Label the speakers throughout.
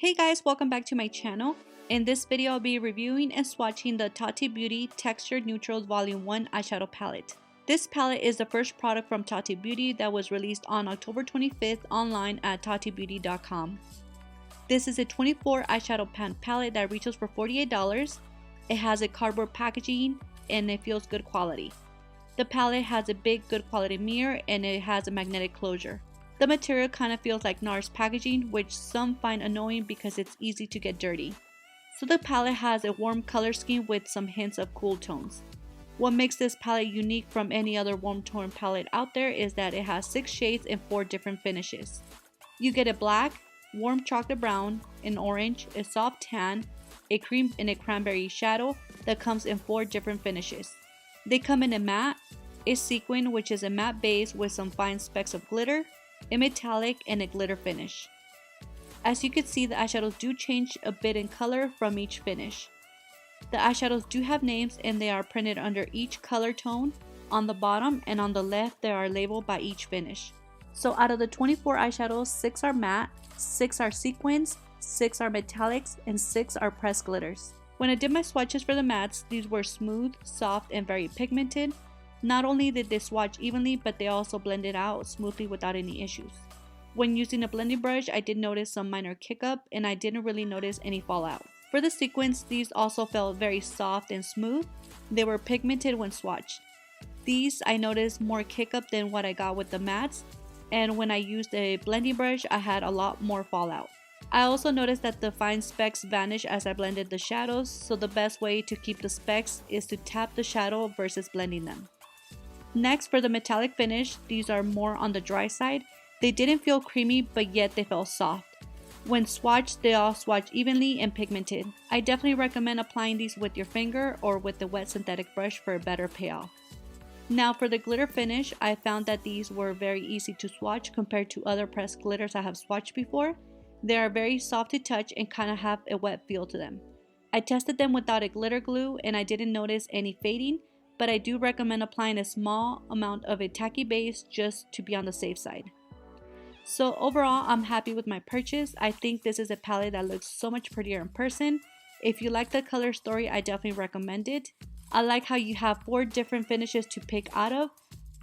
Speaker 1: Hey guys, welcome back to my channel. In this video, I'll be reviewing and swatching the Tati Beauty Textured Neutrals Volume 1 eyeshadow palette. This palette is the first product from Tati Beauty that was released on October 25th online at tatibeauty.com. This is a 24 eyeshadow pan palette that retails for $48. It has a cardboard packaging and it feels good quality. The palette has a big good quality mirror and it has a magnetic closure. The material kind of feels like NARS packaging, which some find annoying because it's easy to get dirty. So the palette has a warm color scheme with some hints of cool tones. What makes this palette unique from any other warm tone palette out there is that it has 6 shades and 4 different finishes. You get a black, warm chocolate brown, an orange, a soft tan, a cream, and a cranberry shadow that comes in 4 different finishes. They come in a matte, a sequin which is a matte base with some fine specks of glitter, a metallic, and a glitter finish. As you can see, the eyeshadows do change a bit in color from each finish. The eyeshadows do have names and they are printed under each color tone on the bottom, and on the left they are labeled by each finish. So out of the 24 eyeshadows, 6 are matte, 6 are sequins, 6 are metallics, and 6 are pressed glitters. When I did my swatches for the mattes, these were smooth, soft, and very pigmented. Not only did they swatch evenly, but they also blended out smoothly without any issues. When using a blending brush, I did notice some minor kick up and I didn't really notice any fallout. For the sequins, these also felt very soft and smooth. They were pigmented when swatched. These I noticed more kick up than what I got with the mattes, and when I used a blending brush, I had a lot more fallout. I also noticed that the fine specks vanished as I blended the shadows, so the best way to keep the specks is to tap the shadow versus blending them. Next, for the metallic finish, these are more on the dry side. They didn't feel creamy, but yet they felt soft. When swatched, they all swatch evenly and pigmented. I definitely recommend applying these with your finger or with a wet synthetic brush for a better payoff. Now for the glitter finish, I found that these were very easy to swatch compared to other pressed glitters I have swatched before. They are very soft to touch and kind of have a wet feel to them. I tested them without a glitter glue and I didn't notice any fading, but I do recommend applying a small amount of a tacky base just to be on the safe side. So overall, I'm happy with my purchase. I think this is a palette that looks so much prettier in person. If you like the color story, I definitely recommend it. I like how you have 4 different finishes to pick out of,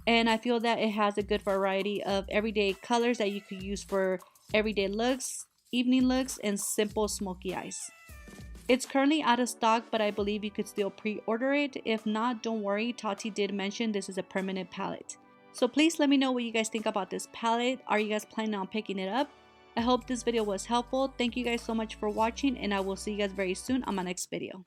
Speaker 1: and I feel that it has a good variety of everyday colors that you could use for everyday looks, evening looks, and simple smoky eyes. It's currently out of stock, but I believe you could still pre-order it. If not, don't worry, Tati did mention this is a permanent palette. So please let me know what you guys think about this palette. Are you guys planning on picking it up? I hope this video was helpful. Thank you guys so much for watching, and I will see you guys very soon on my next video.